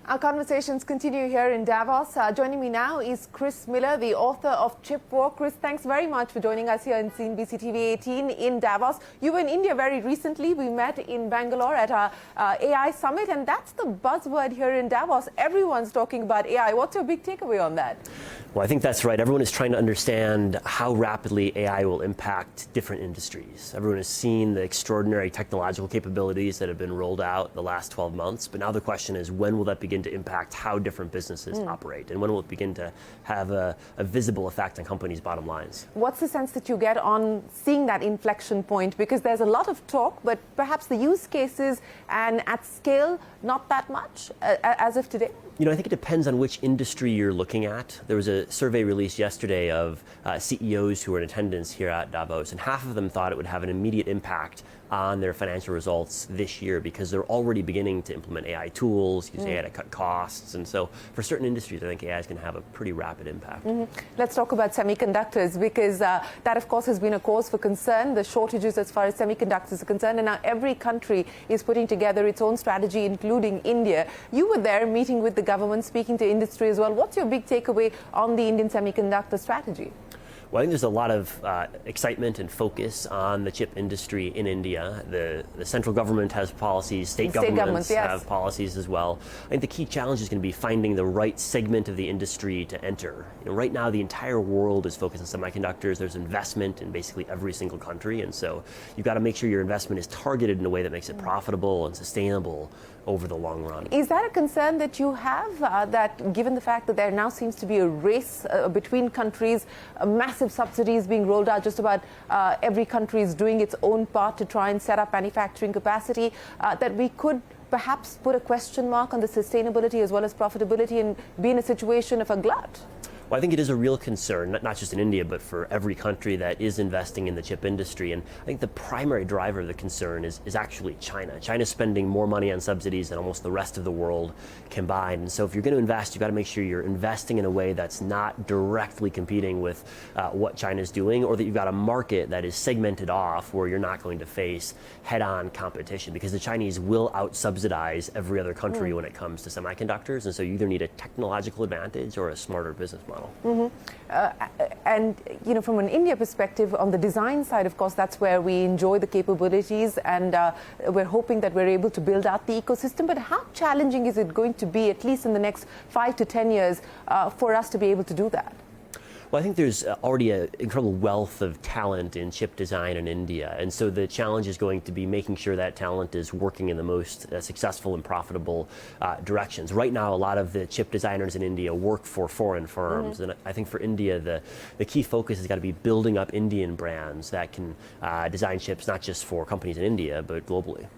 Our conversations continue here in Davos. Joining me now is Chris Miller, the author of Chip War. Chris, thanks very much for joining us here in CNBC-TV18 in Davos. You were in India very recently. We met in Bangalore at our AI summit, and that's the buzzword here in Davos. Everyone's talking about AI. What's your big takeaway on that? Well, I think that's right. Everyone is trying to understand how rapidly AI will impact different industries. Everyone has seen the extraordinary technological capabilities that have been rolled out the last 12 months, but now the question is, when will that begin to impact how different businesses operate, and when will it begin to have a visible effect on companies' bottom lines? What's the sense that you get on seeing that inflection point? Because there's a lot of talk, but perhaps the use cases and at scale, not that much as of today? You know, I think it depends on which industry you're looking at. There was a survey released yesterday of CEOs who were in attendance here at Davos, and half of them thought it would have an immediate impact on their financial results this year because they're already beginning to implement AI tools, use AI to cut costs. And so for certain industries, I think AI is going to have a pretty rapid impact. Let's talk about semiconductors, because that, of course, has been a cause for concern, the shortages as far as semiconductors are concerned. And now every country is putting together its own strategy, including India. You were there meeting with the government, speaking to industry as well. What's your big takeaway on the Indian semiconductor strategy? Well, I think there's a lot of excitement and focus on the chip industry in India. The central government has policies, state governments have policies as well. I think the key challenge is going to be finding the right segment of the industry to enter. You know, right now, the entire world is focused on semiconductors. There's investment in basically every single country, and so you've got to make sure your investment is targeted in a way that makes it profitable and sustainable over the long run. Is that a concern that you have, that given the fact that there now seems to be a race between countries, massive subsidies being rolled out, just about every country is doing its own part to try and set up manufacturing capacity, that we could perhaps put a question mark on the sustainability as well as profitability and be in a situation of a glut? Well, I think it is a real concern, not just in India, but for every country that is investing in the chip industry. And I think the primary driver of the concern is actually China. China's spending more money on subsidies than almost the rest of the world combined. And so if you're going to invest, you've got to make sure you're investing in a way that's not directly competing with what China's doing, or that you've got a market that is segmented off where you're not going to face head-on competition, because the Chinese will out-subsidize every other country when it comes to semiconductors. And so you either need a technological advantage or a smarter business model. And you know, from an India perspective, on the design side, of course, that's where we enjoy the capabilities, and we're hoping that we're able to build out the ecosystem. But how challenging is it going to be, at least in the next 5 to 10 years, for us to be able to do that? Well, I think there's already an incredible wealth of talent in chip design in India. And so the challenge is going to be making sure that talent is working in the most successful and profitable directions. Right now, a lot of the chip designers in India work for foreign firms. And I think for India, the key focus has got to be building up Indian brands that can design chips not just for companies in India, but globally.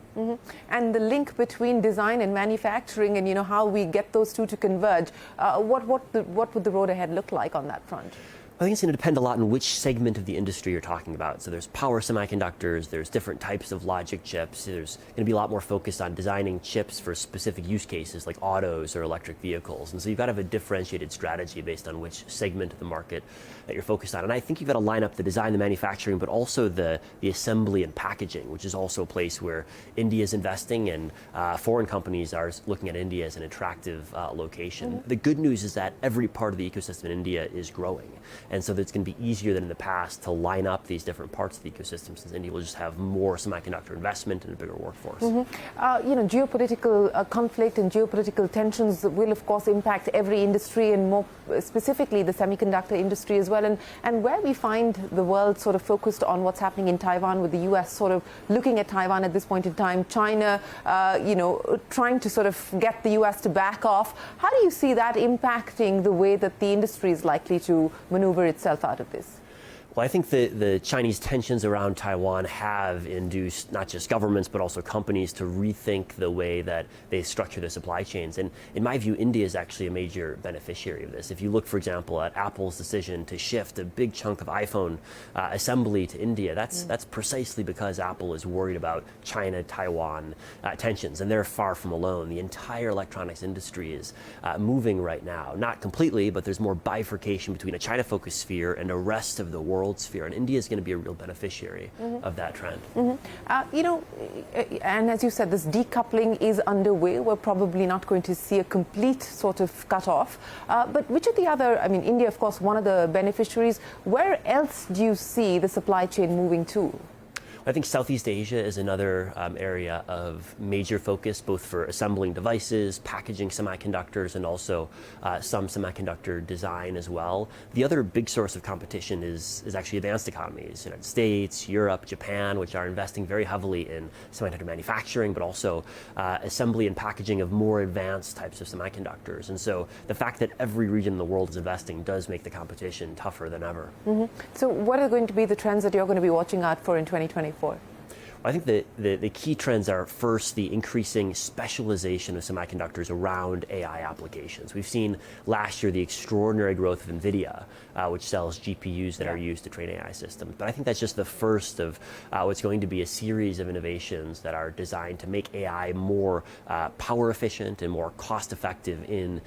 And the link between design and manufacturing, and you know how we get those two to converge, what would the road ahead look like on that front? I think it's going to depend a lot on which segment of the industry you're talking about. So there's power semiconductors, there's different types of logic chips. There's going to be a lot more focused on designing chips for specific use cases like autos or electric vehicles. And so you've got to have a differentiated strategy based on which segment of the market that you're focused on. And I think you've got to line up the design, the manufacturing, but also the assembly and packaging, which is also a place where India is investing, and foreign companies are looking at India as an attractive location. The good news is that every part of the ecosystem in India is growing. And so it's going to be easier than in the past to line up these different parts of the ecosystem, since India will just have more semiconductor investment and a bigger workforce. You know, geopolitical conflict and geopolitical tensions will, of course, impact every industry, and more specifically the semiconductor industry as well. And where we find the world sort of focused on what's happening in Taiwan, with the U.S. sort of looking at Taiwan at this point in time, China, you know, trying to sort of get the U.S. to back off. How do you see that impacting the way that the industry is likely to maneuver itself out of this? Well, I think the Chinese tensions around Taiwan have induced not just governments, but also companies to rethink the way that they structure their supply chains. And in my view, India is actually a major beneficiary of this. If you look, for example, at Apple's decision to shift a big chunk of iPhone assembly to India, that's precisely because Apple is worried about China-Taiwan tensions, and they're far from alone. The entire electronics industry is moving right now. Not completely, but there's more bifurcation between a China-focused sphere and the rest of the world world sphere, and India is going to be a real beneficiary of that trend. And as you said, this decoupling is underway. We're probably not going to see a complete sort of cut-off. But which of the other, I mean, India, of course, one of the beneficiaries. Where else do you see the supply chain moving to? I think Southeast Asia is another area of major focus, both for assembling devices, packaging semiconductors, and also some semiconductor design as well. The other big source of competition is actually advanced economies, United States, Europe, Japan, which are investing very heavily in semiconductor manufacturing, but also assembly and packaging of more advanced types of semiconductors. And so the fact that every region in the world is investing does make the competition tougher than ever. So what are going to be the trends that you're going to be watching out for in 2024? I think the key trends are, first, the increasing specialization of semiconductors around AI applications. We've seen last year the extraordinary growth of NVIDIA, which sells GPUs that are used to train AI systems. But I think that's just the first of what's going to be a series of innovations that are designed to make AI more power efficient and more cost effective in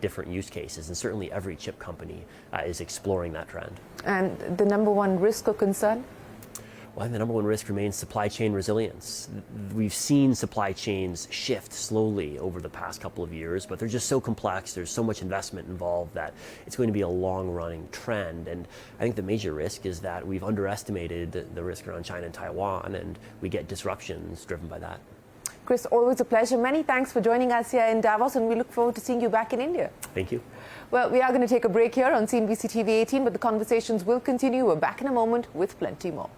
different use cases. And certainly every chip company is exploring that trend. And the number one risk or concern? Well, the number one risk remains supply chain resilience. We've seen supply chains shift slowly over the past couple of years, but they're just so complex, there's so much investment involved that it's going to be a long-running trend. And I think the major risk is that we've underestimated the risk around China and Taiwan, and we get disruptions driven by that. Chris, always a pleasure. Many thanks for joining us here in Davos, and we look forward to seeing you back in India. Thank you. Well, we are going to take a break here on CNBC-TV18, but the conversations will continue. We're back in a moment with plenty more.